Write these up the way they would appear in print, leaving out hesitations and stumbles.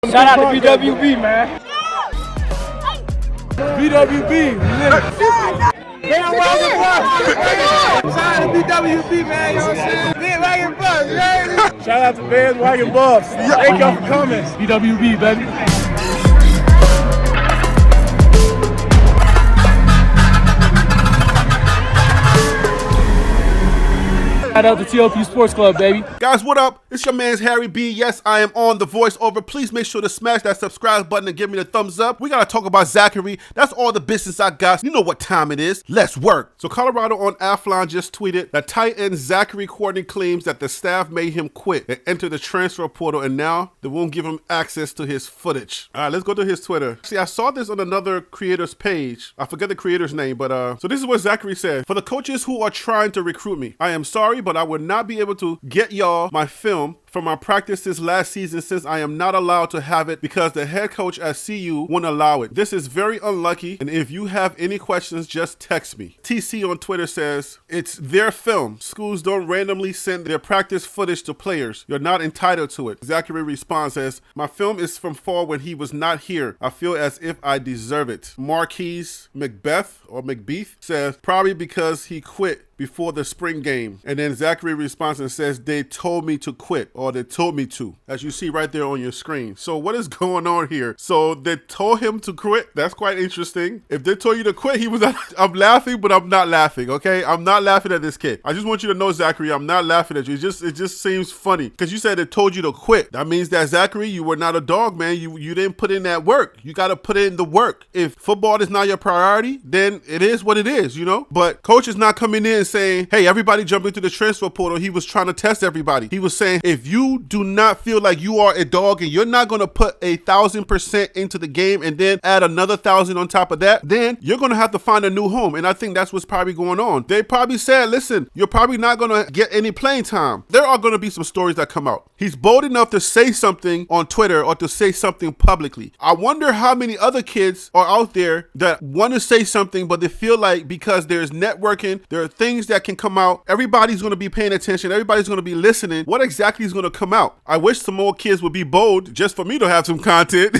Shout out to BWB, man. BWB, Damn Wagon Buffs. Shout out to BWB, man. You know what I'm saying? Big Wagon Buffs, man. Shout out to Bears Wagon Buffs. Thank y'all for coming. BWB, baby. Shout out to TOP Sports Club, baby. Guys, what up? It's your man's Harry B. Yes, I am on the voiceover. Please make sure to smash that subscribe button and give me the thumbs up. We gotta talk about Zachary. That's all the business I got. You know what time it is. Let's work. So Colorado on Athlon just tweeted that tight end Zachary Courtney claims that the staff made him quit and enter the transfer portal, and now they won't give him access to his footage. All right, let's go to his Twitter. See, I saw this on another creator's page. I forget the creator's name, but so this is what Zachary said. For the coaches who are trying to recruit me, I am sorry, but I would not be able to get y'all my film from my practices last season since I am not allowed to have it because the head coach at CU won't allow it. This is very unlucky, and if you have any questions, just text me. TC on Twitter says, it's their film. Schools don't randomly send their practice footage to players. You're not entitled to it. Zachary responds as, my film is from fall when he was not here. I feel as if I deserve it. Marquise McBeath says, probably because he quit before the spring game. And then Zachary responds and says, they told me to quit, or they told me to, as you see right there on your screen. So what is going on here? So they told him to quit. That's quite interesting. If they told you to quit, he was, I'm laughing, but I'm not laughing, okay? I'm not laughing at this kid. I just want you to know, Zachary, I'm not laughing at you. It just seems funny because you said they told you to quit. That means that, Zachary, you were not a dog, man. You didn't put in that work. You got to put in the work. If football is not your priority, then it is what it is, you know? But coach is not coming in saying, hey, everybody jump into the transfer portal. He was trying to test everybody. He was saying, if you do not feel like you are a dog and you're not going to put 1,000% into the game and then add another 1,000 on top of that, then you're going to have to find a new home. And I think that's what's probably going on. They probably said, listen, you're probably not going to get any playing time. There are going to be some stories that come out. He's bold enough to say something on Twitter or to say something publicly. I wonder how many other kids are out there that want to say something, but they feel like because there's networking, there are things that can come out. Everybody's going to be paying attention. Everybody's going to be listening. What exactly is going to come out? I wish some more kids would be bold just for me to have some content,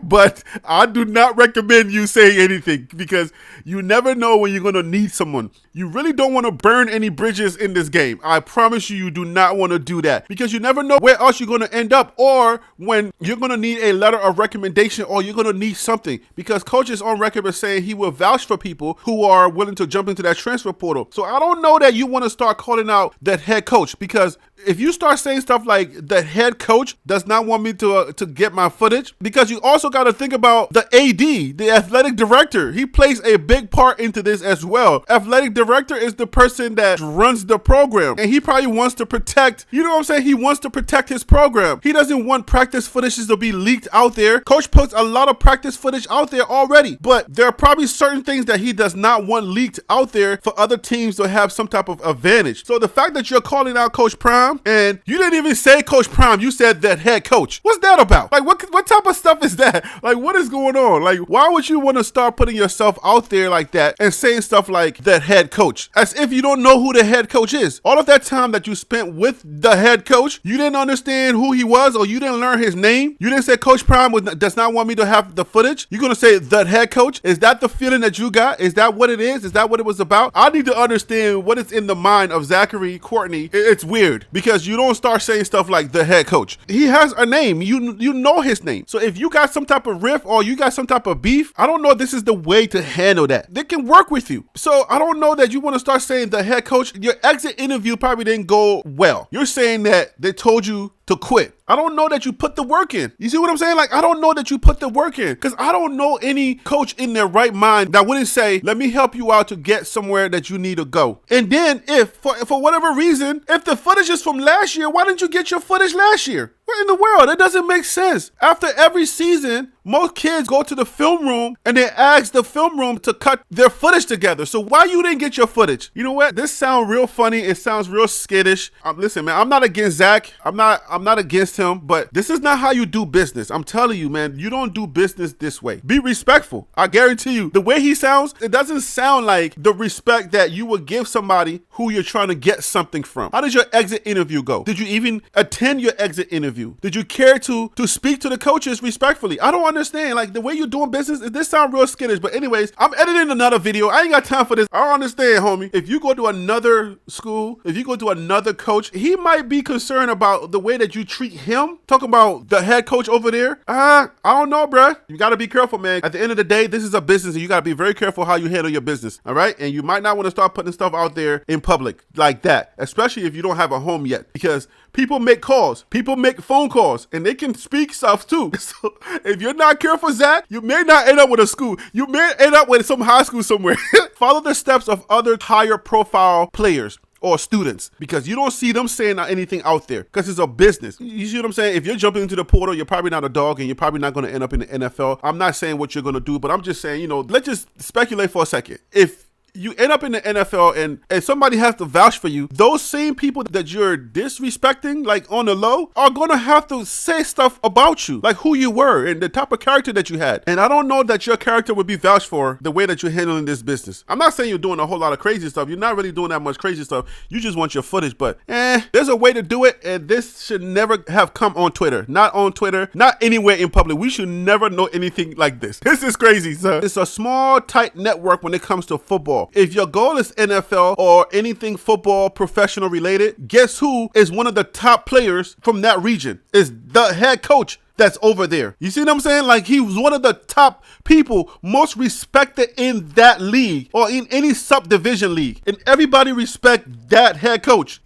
but I do not recommend you saying anything because you never know when you're going to need someone. You really don't want to burn any bridges in this game. I promise you, you do not want to do that because you never know where else you're going to end up or when you're going to need a letter of recommendation or you're going to need something, because coach is on record as saying he will vouch for people who are willing to jump into that transfer portal. So I don't know that you want to start calling out that head coach, because if you start saying stuff like the head coach does not want me to get my footage, because you also got to think about the AD, the athletic director. He plays a big part into this as well. Athletic director is the person that runs the program, and he probably wants to protect, you know what I'm saying? He wants to protect his program. He doesn't want practice footages to be leaked out there. Coach puts a lot of practice footage out there already, but there are probably certain things that he does not want leaked out there for other teams to have some type of advantage. So the fact that you're calling out Coach Prime, and you didn't even say Coach Prime, you said that head coach. What's that about? Like, what type of stuff is that? Like, what is going on? Like, why would you want to start putting yourself out there like that and saying stuff like that head coach, as if you don't know who the head coach is? All of that time that you spent with the head coach, you didn't understand who he was, or you didn't learn his name. You didn't say Coach Prime does not want me to have the footage. You're going to say the head coach? Is that the feeling that you got? Is that what it is? Is that what it was about? I need to understand what is in the mind of Zachary Courtney. It's weird because you don't start saying stuff like the head coach. He has a name. You know his name. So if you got some type of riff or you got some type of beef, I don't know if this is the way to handle that. They can work with you. So I don't know that you want to start saying the head coach. Your exit interview probably didn't go well. You're saying that they told you to quit. I don't know that you put the work in. You see what I'm saying? Like, I don't know that you put the work in, because I don't know any coach in their right mind that wouldn't say, let me help you out to get somewhere that you need to go. And then if, for whatever reason, if the footage is from last year, why didn't you get your footage last year? What in the world? It doesn't make sense. After every season, most kids go to the film room and they ask the film room to cut their footage together. So why you didn't get your footage? You know what? This sounds real funny. It sounds real skittish. Listen, man, I'm not against Zack. I'm not against him, but this is not how you do business. I'm telling you, man, you don't do business this way. Be respectful. I guarantee you, the way he sounds, it doesn't sound like the respect that you would give somebody who you're trying to get something from. How did your exit interview go? Did you even attend your exit interview? interview? Did you care to speak to the coaches respectfully? I don't understand. Like, the way you're doing business, this sound real skittish. But anyways, I'm editing another video. I ain't got time for this. I don't understand, homie. If you go to another school, if you go to another coach, he might be concerned about the way that you treat him. Talking about the head coach over there. I don't know, bruh. You got to be careful, man. At the end of the day, this is a business, and you got to be very careful how you handle your business. All right. And you might not want to start putting stuff out there in public like that, especially if you don't have a home yet, because people make calls, people make phone calls, and they can speak stuff too. So if you're not careful, Zach, you may not end up with a school. You may end up with some high school somewhere. Follow the steps of other higher profile players or students, because you don't see them saying anything out there, because it's a business. You see what I'm saying? If you're jumping into the portal, you're probably not a dog, and you're probably not going to end up in the NFL. I'm not saying what you're going to do, but I'm just saying, you know, let's just speculate for a second. If you end up in the NFL and somebody has to vouch for you, those same people that you're disrespecting, like on the low, are going to have to say stuff about you, like who you were and the type of character that you had. And I don't know that your character would be vouched for the way that you're handling this business. I'm not saying you're doing a whole lot of crazy stuff. You're not really doing that much crazy stuff. You just want your footage, but there's a way to do it. And this should never have come on Twitter. Not on Twitter, not anywhere in public. We should never know anything like this. This is crazy, sir. It's a small, tight network when it comes to football. If your goal is NFL or anything football professional related, guess who is one of the top players from that region? Is the head coach that's over there. You see what I'm saying? Like, he was one of the top people most respected in that league or in any subdivision league. And everybody respect that head coach.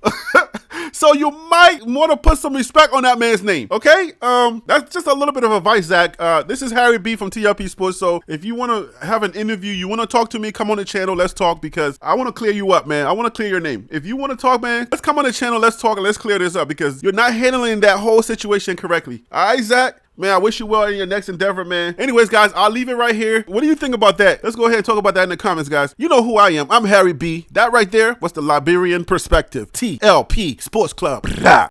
So you might want to put some respect on that man's name, okay? That's just a little bit of advice, Zach. This is Harry B from TLP Sports. So if you want to have an interview, you want to talk to me, come on the channel, let's talk, because I want to clear you up, man. I want to clear your name. If you want to talk, man, let's come on the channel, let's talk, and let's clear this up, because you're not handling that whole situation correctly. All right, Zach? Man, I wish you well in your next endeavor, man. Anyways, guys, I'll leave it right here. What do you think about that? Let's go ahead and talk about that in the comments, guys. You know who I am. I'm Harry B. That right there was the Liberian Perspective. TLP Sports Club. Blah.